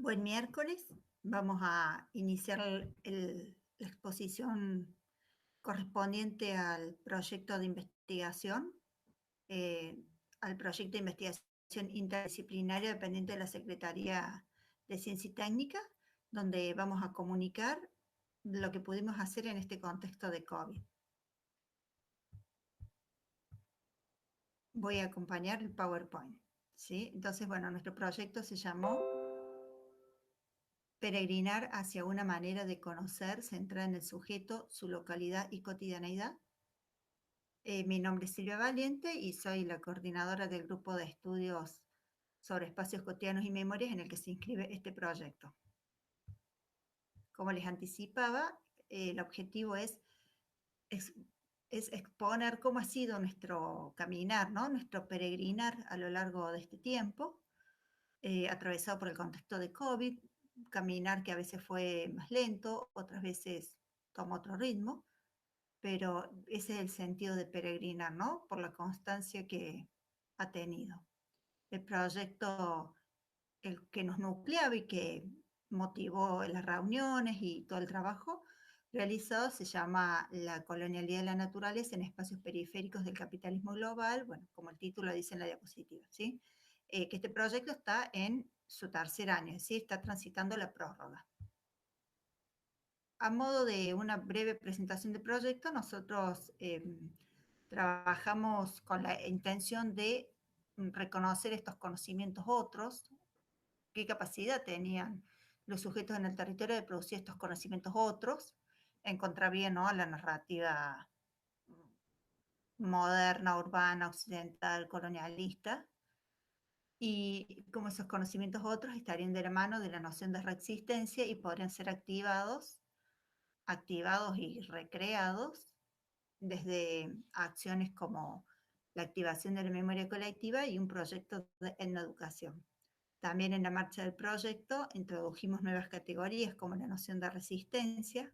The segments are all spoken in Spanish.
Buen miércoles. Vamos a iniciar la exposición correspondiente al proyecto de investigación, eh, al proyecto de investigación interdisciplinario dependiente de la Secretaría de Ciencia y Técnica, donde vamos a comunicar lo que pudimos hacer en este contexto de COVID. Voy a acompañar el PowerPoint, ¿sí? Entonces, bueno, nuestro proyecto se llamó Peregrinar hacia una manera de conocer centrada en el sujeto, su localidad y cotidianeidad. Mi nombre es Silvia Valiente y soy la coordinadora del grupo de estudios sobre espacios cotidianos y memorias en el que se inscribe este proyecto. Como les anticipaba, el objetivo es exponer cómo ha sido nuestro caminar, ¿no? Nuestro peregrinar a lo largo de este tiempo, atravesado por el contexto de COVID, caminar que a veces fue más lento, otras veces tomó otro ritmo, pero ese es el sentido de peregrinar, ¿no? Por la constancia que ha tenido. El proyecto, el que nos nucleaba y que motivó las reuniones y todo el trabajo realizado, se llama La colonialidad de la naturaleza en espacios periféricos del capitalismo global, bueno, como el título dice en la diapositiva, ¿sí? Que este proyecto está en su tercer año, ¿sí? Está transitando la prórroga. A modo de una breve presentación del proyecto, nosotros trabajamos con la intención de reconocer estos conocimientos otros, qué capacidad tenían los sujetos en el territorio de producir estos conocimientos otros, en contravía, ¿no?, a la narrativa moderna, urbana, occidental, colonialista, y como esos conocimientos otros estarían de la mano de la noción de reexistencia y podrían ser activados y recreados desde acciones como la activación de la memoria colectiva y un proyecto de etnoeducación. También en la marcha del proyecto introdujimos nuevas categorías como la noción de resistencia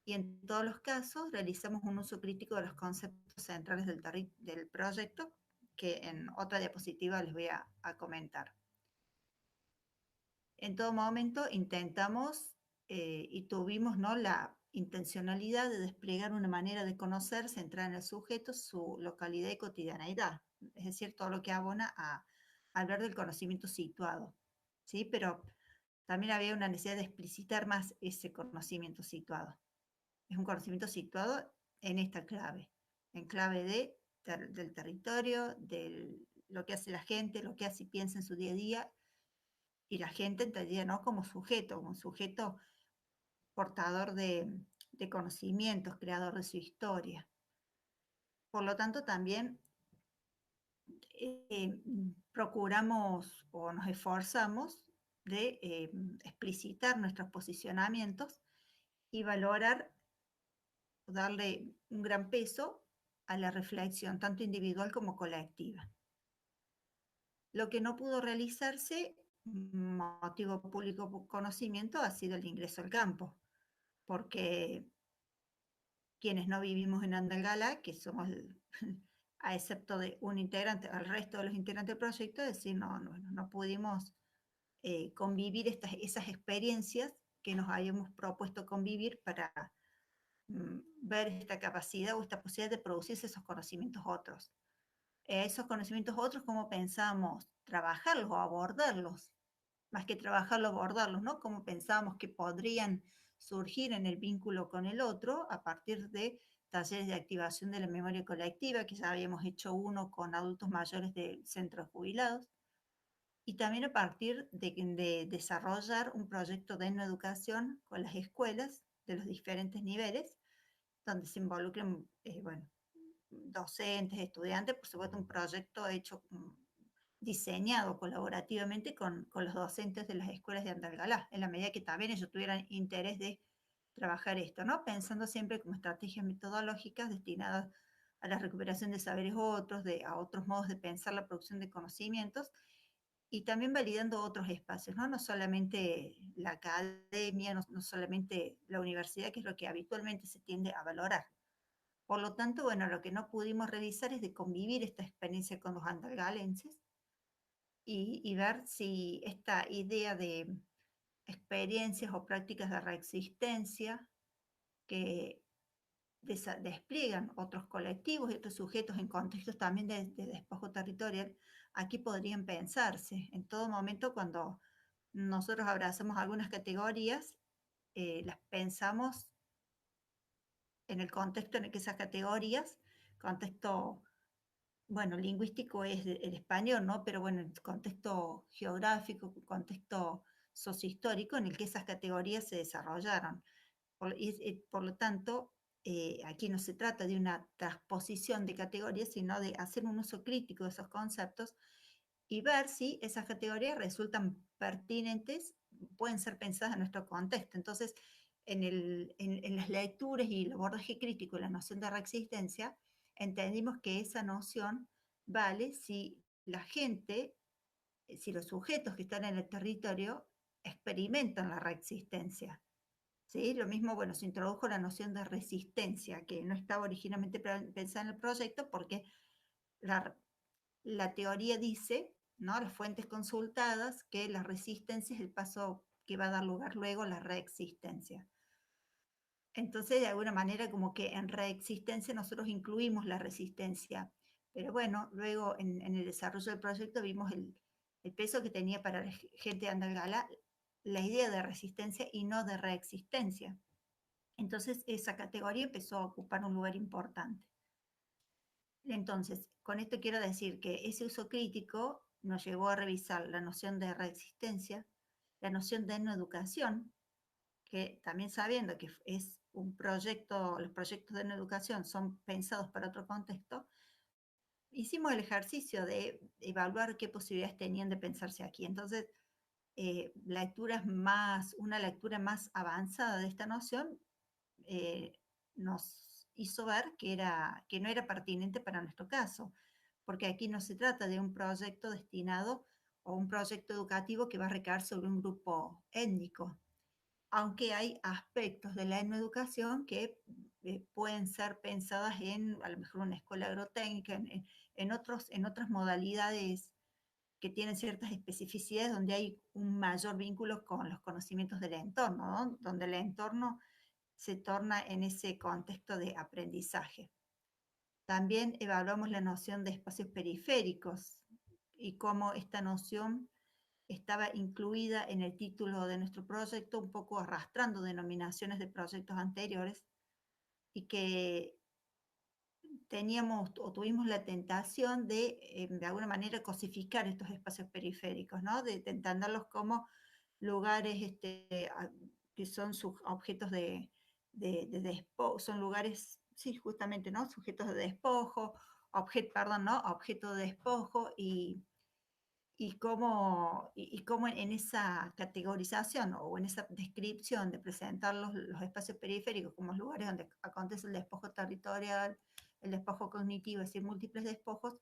y en todos los casos realizamos un uso crítico de los conceptos centrales del proyecto que en otra diapositiva les voy a comentar. En todo momento intentamos y tuvimos, ¿no?, la intencionalidad de desplegar una manera de conocer centrada en el sujeto, su localidad y cotidianeidad, es decir, todo lo que abona a hablar del conocimiento situado, ¿sí? Pero también había una necesidad de explicitar más ese conocimiento situado. Es un conocimiento situado en esta clave, en clave del territorio, de lo que hace la gente, lo que hace y piensa en su día a día, y la gente entendida, ¿no?, como un sujeto portador de conocimientos, creador de su historia. Por lo tanto, también procuramos o nos esforzamos de explicitar nuestros posicionamientos y valorar, darle un gran peso a la reflexión, tanto individual como colectiva. Lo que no pudo realizarse, motivo público conocimiento, ha sido el ingreso al campo, porque quienes no vivimos en Andalgalá, que somos, a excepto de un integrante, al resto de los integrantes del proyecto, decir, no pudimos convivir esas experiencias que nos habíamos propuesto convivir para ver esta capacidad o esta posibilidad de producirse esos conocimientos otros. Esos conocimientos otros, cómo pensamos trabajarlos o abordarlos, más que trabajarlos, abordarlos, ¿no? Cómo pensábamos que podrían surgir en el vínculo con el otro a partir de talleres de activación de la memoria colectiva, que ya habíamos hecho uno con adultos mayores del centro de jubilados, y también a partir de desarrollar un proyecto de educación con las escuelas de los diferentes niveles, donde se involucren, bueno, docentes, estudiantes, por supuesto un proyecto hecho, diseñado colaborativamente con los docentes de las escuelas de Andalgalá, en la medida que también ellos tuvieran interés de trabajar esto, ¿no? Pensando siempre como estrategias metodológicas destinadas a la recuperación de saberes otros, a otros modos de pensar la producción de conocimientos, y también validando otros espacios, ¿no? No solamente la academia, no solamente la universidad, que es lo que habitualmente se tiende a valorar. Por lo tanto, bueno, lo que no pudimos realizar es de convivir esta experiencia con los andalgalenses, y ver si esta idea de experiencias o prácticas de reexistencia que despliegan otros colectivos y otros sujetos en contextos también de despojo territorial, aquí podrían pensarse. En todo momento, cuando nosotros abrazamos algunas categorías, las pensamos en el contexto en el que esas categorías, contexto, bueno, lingüístico es el español, ¿no? Pero bueno, el contexto geográfico, contexto sociohistórico en el que esas categorías se desarrollaron. Por lo tanto, aquí no se trata de una transposición de categorías, sino de hacer un uso crítico de esos conceptos y ver si esas categorías resultan pertinentes, pueden ser pensadas en nuestro contexto. Entonces, en las lecturas y el abordaje crítico de la noción de reexistencia, entendimos que esa noción vale si la gente, si los sujetos que están en el territorio experimentan la reexistencia. ¿Sí? Lo mismo, bueno, se introdujo la noción de resistencia, que no estaba originalmente pensada en el proyecto porque la, la teoría dice, ¿no? Las fuentes consultadas, que la resistencia es el paso que va a dar lugar luego a la reexistencia. Entonces, de alguna manera, como que en reexistencia nosotros incluimos la resistencia. Pero bueno, luego en el desarrollo del proyecto vimos el peso que tenía para la gente de Andalgalá la idea de resistencia y no de reexistencia. Entonces, esa categoría empezó a ocupar un lugar importante. Entonces, con esto quiero decir que ese uso crítico nos llevó a revisar la noción de reexistencia, la noción de no educación, que también sabiendo que es un proyecto, los proyectos de no educación son pensados para otro contexto, hicimos el ejercicio de evaluar qué posibilidades tenían de pensarse aquí. Entonces, una lectura más avanzada de esta noción nos hizo ver que no era pertinente para nuestro caso, porque aquí no se trata de un proyecto destinado o un proyecto educativo que va a recaer sobre un grupo étnico, aunque hay aspectos de la etnoeducación que pueden ser pensadas en a lo mejor una escuela agrotécnica, en otras modalidades que tienen ciertas especificidades donde hay un mayor vínculo con los conocimientos del entorno, ¿no? Donde el entorno se torna en ese contexto de aprendizaje. También evaluamos la noción de espacios periféricos y cómo esta noción estaba incluida en el título de nuestro proyecto, un poco arrastrando denominaciones de proyectos anteriores y que teníamos o tuvimos la tentación de alguna manera cosificar estos espacios periféricos, ¿no? De entenderlos como lugares que son objetos de despojo, son lugares, sí, justamente, ¿no? Sujetos de despojo, perdón, ¿no? Objeto de despojo y cómo en esa categorización o en esa descripción de presentar los espacios periféricos como lugares donde acontece el despojo territorial, el despojo cognitivo, es decir, múltiples despojos,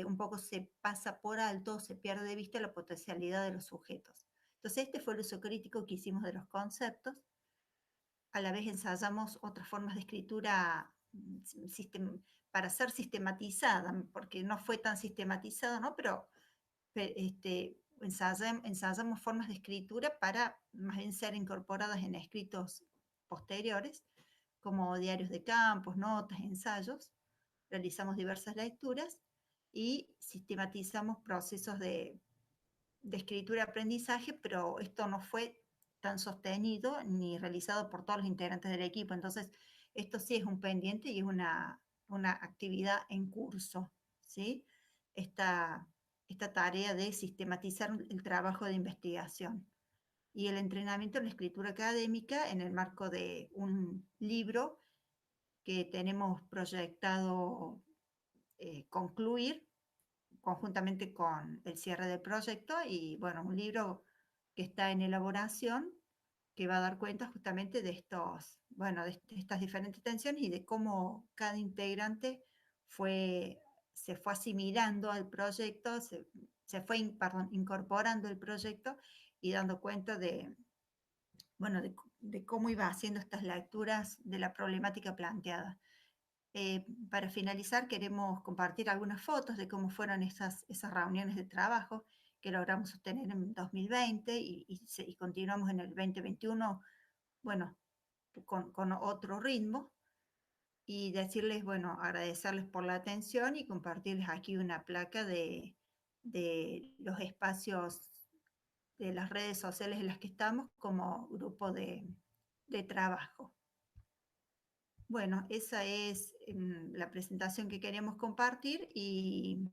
un poco se pasa por alto, se pierde de vista la potencialidad de los sujetos. Entonces, este fue el uso crítico que hicimos de los conceptos. A la vez ensayamos otras formas de escritura para ser sistematizada, porque no fue tan sistematizado, ¿no? Pero ensayamos formas de escritura para más bien ser incorporadas en escritos posteriores, como diarios de campos, notas, ensayos. Realizamos diversas lecturas y sistematizamos procesos de escritura-aprendizaje, pero esto no fue tan sostenido ni realizado por todos los integrantes del equipo. Entonces, esto sí es un pendiente y es una actividad en curso, ¿sí? Esta tarea de sistematizar el trabajo de investigación y el entrenamiento en la escritura académica en el marco de un libro que tenemos proyectado concluir conjuntamente con el cierre del proyecto y bueno, un libro que está en elaboración que va a dar cuenta justamente de estos, bueno, de estas diferentes tensiones y de cómo cada integrante se fue asimilando al proyecto, se fue, perdón, incorporando el proyecto y dando cuenta de, bueno, de cómo iba haciendo estas lecturas de la problemática planteada. para finalizar, queremos compartir algunas fotos de cómo fueron esas reuniones de trabajo que logramos obtener en 2020 y continuamos en el 2021, bueno, con otro ritmo, y decirles, bueno, agradecerles por la atención y compartirles aquí una placa de los espacios de las redes sociales en las que estamos como grupo de trabajo. Bueno, esa es la presentación que queremos compartir y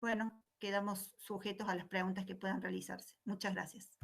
bueno, quedamos sujetos a las preguntas que puedan realizarse. Muchas gracias.